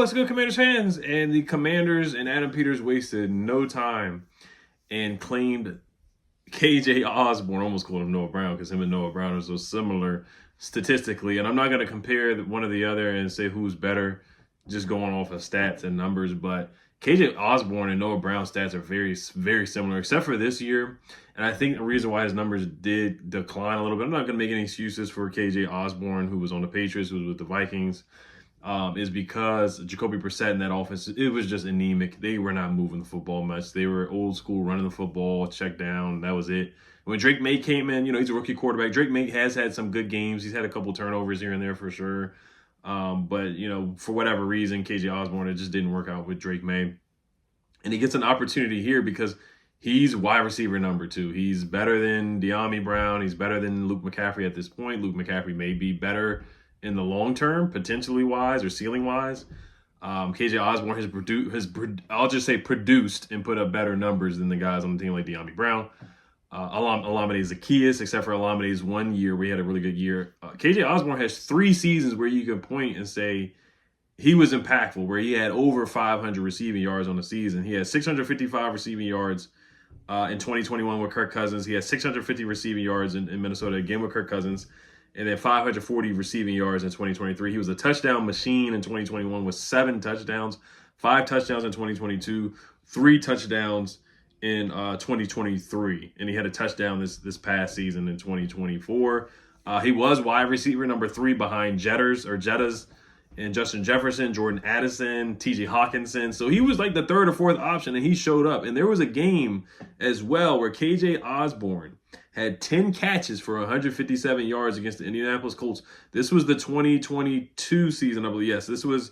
what's good, Commanders fans? And the Commanders and Adam Peters wasted no time and claimed KJ Osborn. Almost called him Noah Brown because him and Noah Brown are so similar statistically. And I'm not going to compare one or the other and say who's better, just going off of stats and numbers. But KJ Osborn and Noah Brown stats are very, very similar, except for this year. And I think the reason why his numbers did decline a little bit, I'm not going to make any excuses for KJ Osborn, who was on the Patriots, who was with the Vikings. Is because Jacoby Brissett in that offense, it was just anemic. They were not moving the football much. They were old school, running the football, check down. That was it. When Drake May came in, he's a rookie quarterback. Drake May has had some good games. He's had a couple turnovers here and there for sure. But for whatever reason, KJ Osborn, it just didn't work out with Drake May. And he gets an opportunity here because he's wide receiver number 2. He's better than De'Ami Brown. He's better than Luke McCaffrey at this point. Luke McCaffrey may be better in the long term, potentially wise or ceiling wise. KJ Osborn has produced and put up better numbers than the guys on the team like De'Ami Brown. Olamide Zaccheaus, except for Olamide's 1 year where he had a really good year. KJ Osborn has 3 seasons where you can point and say he was impactful, where he had over 500 receiving yards on the season. He had 655 receiving yards in 2021 with Kirk Cousins. He had 650 receiving yards in Minnesota, again with Kirk Cousins. And then 540 receiving yards in 2023. He was a touchdown machine in 2021 with 7 touchdowns, 5 touchdowns in 2022, 3 touchdowns in 2023. And he had a touchdown this past season in 2024. He was wide receiver number 3 behind Jettas and Justin Jefferson, Jordan Addison, TJ Hawkinson. So he was like the 3rd or 4th option, and he showed up. And there was a game as well where KJ Osborn had 10 catches for 157 yards against the Indianapolis Colts. This was the 2022 season, I believe. Yes, this was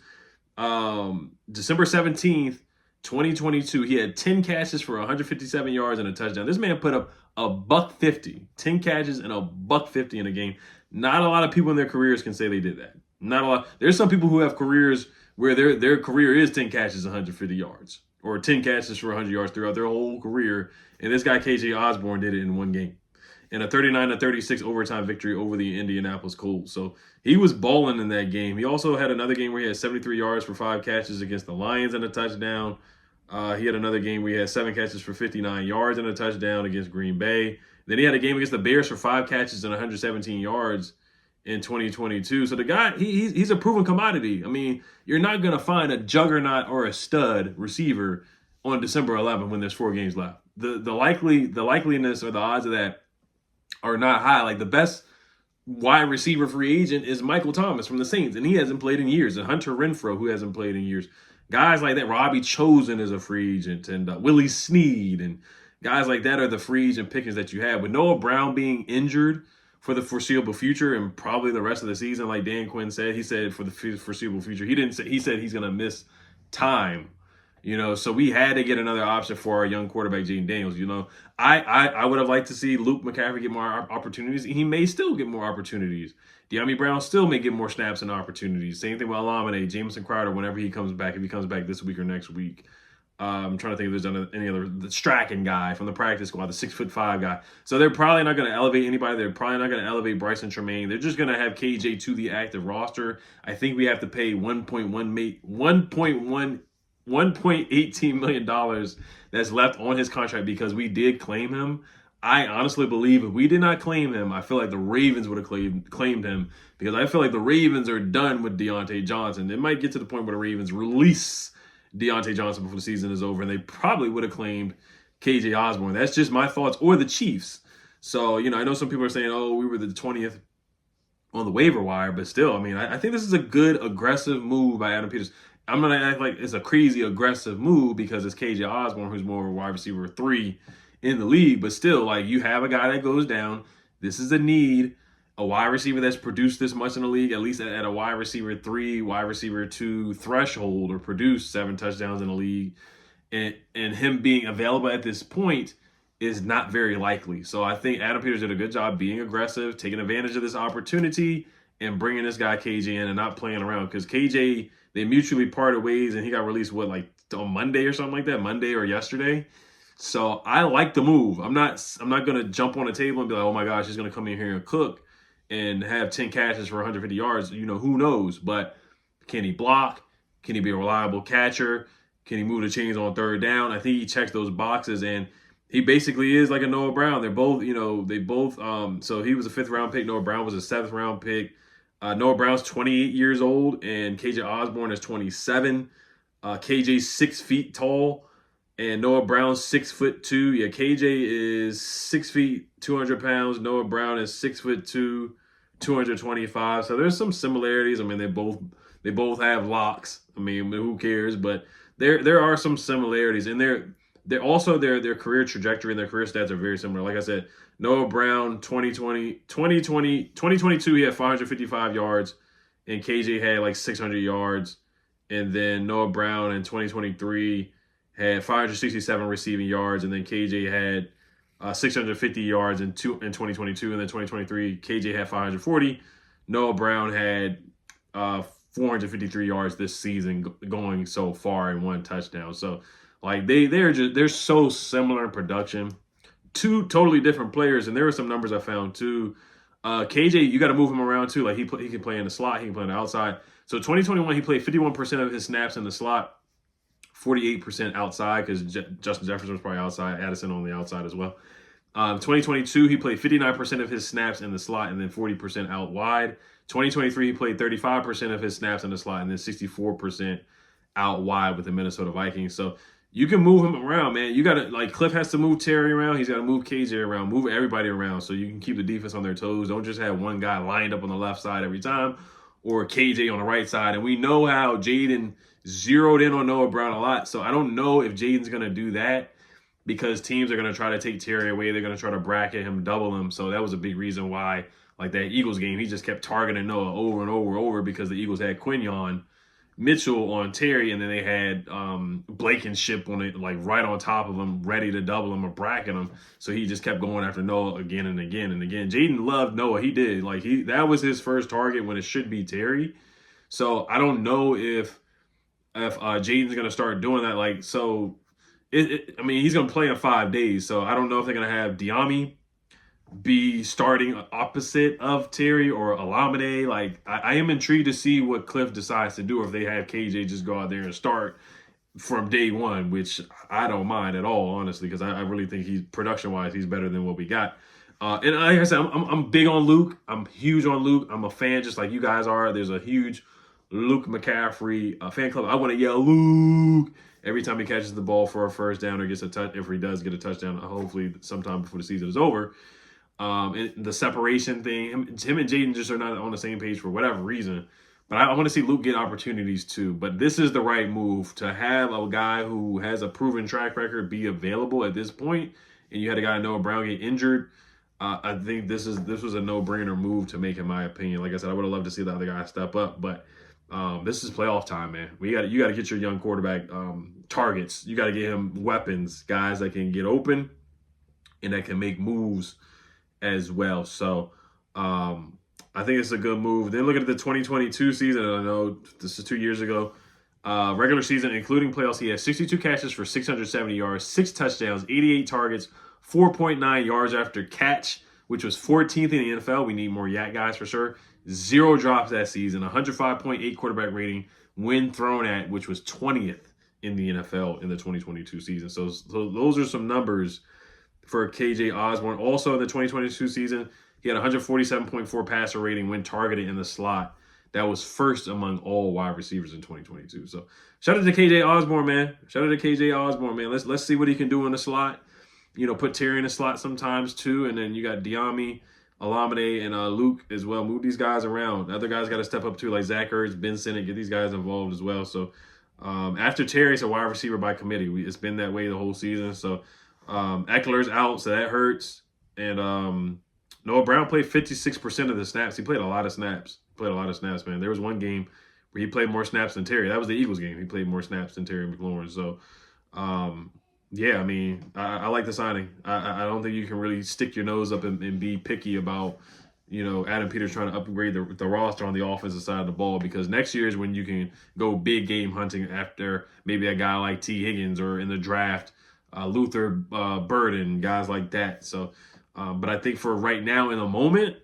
December 17th, 2022. He had 10 catches for 157 yards and a touchdown. This man put up $150, 10 catches and $150 in a game. Not a lot of people in their careers can say they did that. Not a lot. There's some people who have careers where their career is 10 catches, 150 yards, or 10 catches for 100 yards throughout their whole career. And this guy, KJ Osborn, did it in 1 game. In a 39-36 overtime victory over the Indianapolis Colts. So he was balling in that game. He also had another game where he had 73 yards for 5 catches against the Lions and a touchdown. He had another game where he had 7 catches for 59 yards and a touchdown against Green Bay. Then he had a game against the Bears for 5 catches and 117 yards in 2022. So the guy, he's a proven commodity. I mean, you're not going to find a juggernaut or a stud receiver on December 11th when there's 4 games left. The likeliness or the odds of that are not high. Like the best wide receiver free agent is Michael Thomas from the Saints, and he hasn't played in years. And Hunter Renfrow, who hasn't played in years. Guys like that, Robbie Chosen is a free agent, and Willie Snead, and guys like that are the free agent pickings that you have. With Noah Brown being injured for the foreseeable future and probably the rest of the season, like Dan Quinn said, he said for the foreseeable future. He said he's going to miss time. So we had to get another option for our young quarterback, Jaden Daniels. I would have liked to see Luke McCaffrey get more opportunities. He may still get more opportunities. De'Ami Brown still may get more snaps and opportunities. Same thing with Olamide, Jamison Crowder, whenever he comes back, if he comes back this week or next week. I'm trying to think if there's any other, the Strachan guy from the practice squad, the 6'5" guy. So they're probably not going to elevate anybody. They're probably not going to elevate Bryson Tremaine. They're just going to have KJ to the active roster. I think we have to pay $1.18 million that's left on his contract because we did claim him. I honestly believe if we did not claim him, I feel like the Ravens would have claimed him because I feel like the Ravens are done with Deontay Johnson. It might get to the point where the Ravens release Deontay Johnson before the season is over, and they probably would have claimed KJ Osborn. That's just my thoughts, or the Chiefs. So, I know some people are saying, oh, we were the 20th on the waiver wire, but still, I think this is a good, aggressive move by Adam Peters. I'm going to act like it's a crazy aggressive move because it's KJ Osborn, who's more of a wide receiver 3 in the league. But still, like, you have a guy that goes down. This is a need. A wide receiver that's produced this much in the league, at least at a wide receiver 3, wide receiver 2 threshold, or produced 7 touchdowns in the league. And him being available at this point is not very likely. So I think Adam Peters did a good job being aggressive, taking advantage of this opportunity, and bringing this guy KJ in and not playing around. Because KJ, they mutually parted ways, and he got released, on Monday or something like that? Monday or yesterday? So I like the move. I'm not going to jump on a table and be like, oh my gosh, he's going to come in here and cook and have 10 catches for 150 yards. Who knows? But can he block? Can he be a reliable catcher? Can he move the chains on third down? I think he checks those boxes, and he basically is like a Noah Brown. They're both, they both. So he was a 5th-round pick. Noah Brown was a 7th-round pick. Noah Brown's 28 years old, and KJ Osborn is 27. KJ's 6 feet tall, and Noah Brown's 6'2". Yeah, KJ is 6 feet, 200 pounds. Noah Brown is 6'2", 225. So there's some similarities. I mean, they both have locks. I mean, who cares? But there are some similarities, and they're also their career trajectory and their career stats are very similar. Like I said, Noah Brown 2022 he had 555 yards, and KJ had like 600 yards, and then Noah Brown in 2023 had 567 receiving yards, and then KJ had 650 yards in 2022, and then 2023 KJ had 540. Noah Brown had 453 yards this season going so far and 1 touchdown. So like they're so similar in production. 2 totally different players, and there were some numbers I found too. KJ, you got to move him around too. Like he can play in the slot, he can play on the outside. So 2021 he played 51% of his snaps in the slot, 48% outside because Justin Jefferson was probably outside, Addison on the outside as well. 2022 he played 59% of his snaps in the slot and then 40% out wide. 2023 he played 35% of his snaps in the slot and then 64% out wide with the Minnesota Vikings. So you can move him around, man. You got to, like, Cliff has to move Terry around. He's got to move KJ around, move everybody around so you can keep the defense on their toes. Don't just have one guy lined up on the left side every time or KJ on the right side. And we know how Jaden zeroed in on Noah Brown a lot. So I don't know if Jaden's going to do that because teams are going to try to take Terry away. They're going to try to bracket him, double him. So that was a big reason why, like that Eagles game, he just kept targeting Noah over and over and over because the Eagles had Quinyon Mitchell on Terry, and then they had Blankenship on it, like right on top of him, ready to double him or bracket him. So he just kept going after Noah again and again and again. Jaden loved Noah. He did. Like that was his first target when it should be Terry. So I don't know if Jaden's gonna start doing that. Like so, I mean he's gonna play in 5 days. So I don't know if they're gonna have Diami be starting opposite of Terry or Alameda. Like I am intrigued to see what Cliff decides to do, or if they have KJ just go out there and start from day one, which I don't mind at all, honestly, because I really think he's production wise he's better than what we got. And like I said, I'm big on Luke. I'm huge on Luke. I'm a fan just like you guys are. There's a huge Luke McCaffrey fan club. I want to yell Luke every time he catches the ball for a first down or gets a touch. If he does get a touchdown, hopefully sometime before the season is over. And the separation thing, him and Jaden just are not on the same page for whatever reason. But I want to see Luke get opportunities too. But this is the right move to have a guy who has a proven track record be available at this point, and you had a guy Noah Brown get injured. I think this was a no-brainer move to make, in my opinion. Like I said, I would have loved to see the other guy step up, but this is playoff time, man. You got to get your young quarterback targets. You got to get him weapons, guys that can get open and that can make moves as well. So I think it's a good move. Then look at the 2022 season. I know this is 2 years ago. Regular season, including playoffs, he had 62 catches for 670 yards, 6 touchdowns, 88 targets, 4.9 yards after catch, which was 14th in the NFL. We need more yak guys for sure. 0 drops that season, 105.8 quarterback rating when thrown at, which was 20th in the NFL in the 2022 season. So those are some numbers for KJ Osborn. Also in the 2022 season, he had 147.4 passer rating when targeted in the slot. That was first among all wide receivers in 2022. So shout out to KJ Osborn, man. Shout out to KJ Osborn, man. Let's see what he can do in the slot. You know, put Terry in the slot sometimes too. And then you got Diami, Alameda, and Luke as well. Move these guys around. Other guys got to step up too, like Zach Ertz, Ben Sinnott, get these guys involved as well. So after Terry, it's a wide receiver by committee. It's been that way the whole season. So Eckler's out, so that hurts. And Noah Brown played 56% of the snaps. He played a lot of snaps. Man. There was one game where he played more snaps than Terry. That was the Eagles game. He played more snaps than Terry McLaurin. So, yeah, I mean, I like the signing. I don't think you can really stick your nose up and be picky about, you know, Adam Peters trying to upgrade the roster on the offensive side of the ball, because next year is when you can go big game hunting after maybe a guy like T. Higgins, or in the draft, Luther Burden, guys like that. So, but I think for right now in the moment,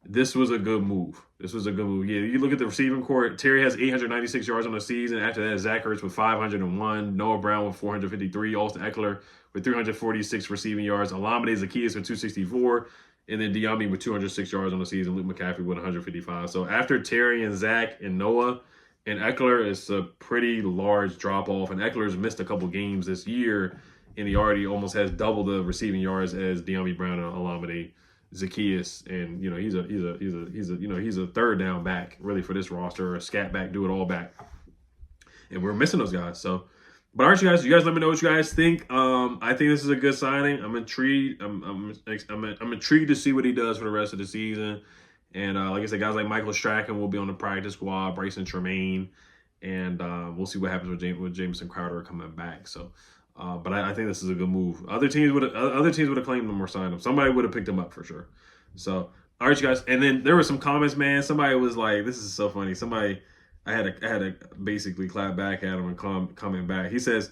this was a good move. This was a good move. Yeah, you look at the receiving core. Terry has 896 yards on the season. After that, Zach Ertz with 501. Noah Brown with 453. Austin Eckler with 346 receiving yards. Olamide Zaccheaus with 264. And then Diami with 206 yards on the season. Luke McCaffrey with 155. So after Terry and Zach and Noah and Eckler, it's a pretty large drop-off. And Eckler's missed a couple games this year, and he already almost has double the receiving yards as Diami Brown and Olamide Zaccheaus, and he's a third down back really for this roster, or a scat back, do it all back, and we're missing those guys. So, but aren't you guys? You guys let me know what you guys think. I think this is a good signing. I'm intrigued. I'm intrigued to see what he does for the rest of the season. And like I said, guys like Michael Strachan will be on the practice squad, Bryson Tremaine, and we'll see what happens with Jamison Crowder coming back. So. But I think this is a good move. Other teams would have claimed him or signed him. Somebody would have picked him up for sure. So, all right, you guys. And then there were some comments, man. Somebody was like, "This is so funny." I had to basically clap back at him and comment back. He says,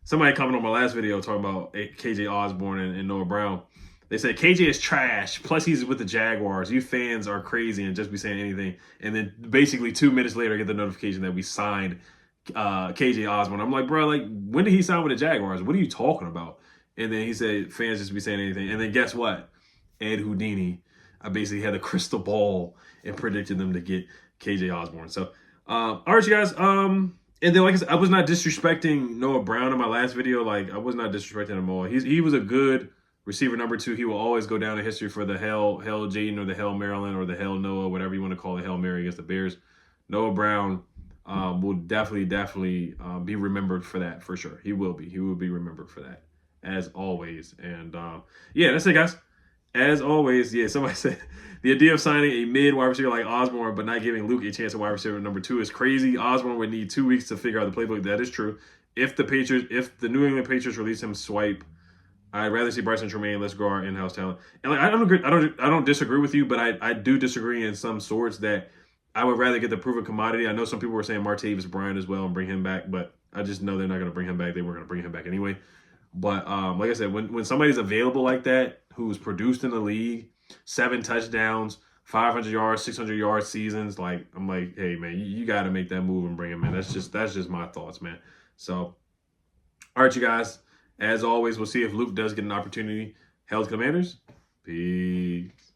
somebody commented on my last video talking about KJ Osborn and Noah Brown. They said KJ is trash. Plus, he's with the Jaguars. You fans are crazy and just be saying anything. And then basically 2 minutes later, I get the notification that we signed KJ Osborn. I'm like, bro, like, when did he sign with the Jaguars? What are you talking about? And then he said fans just be saying anything. And then guess what? Ed Houdini, I basically had a crystal ball and predicted them to get KJ Osborn. So, all right, you guys. And then, like I said, I was not disrespecting Noah Brown in my last video. Like, I was not disrespecting him all. He was a good receiver number 2. He will always go down in history for the Hell Jaden, or the Hell Maryland, or the Hell Noah, whatever you want to call it, Hell Mary against the Bears. Noah Brown will definitely be remembered for that, for sure. He will be remembered for that, as always. And yeah, that's it, guys. As always, yeah, somebody said the idea of signing a mid wide receiver like Osborn but not giving Luke a chance at wide receiver number 2 is crazy. Osborn would need 2 weeks to figure out the playbook. That is true. If the New England Patriots release him swipe, I'd rather see Bryson Tremaine. Let's grow our in-house talent. And like, I don't disagree with you, but I do disagree in some sorts that I would rather get the proven commodity. I know some people were saying Martavis Bryant as well and bring him back, but I just know they're not going to bring him back. They weren't going to bring him back anyway. But like I said, when somebody's available like that, who's produced in the league, 7 touchdowns, 500 yards, 600 yard seasons, like, I'm like, hey man, you got to make that move and bring him in. That's just my thoughts, man. So, all right, you guys. As always, we'll see if Luke does get an opportunity. Hell's Commanders. Peace.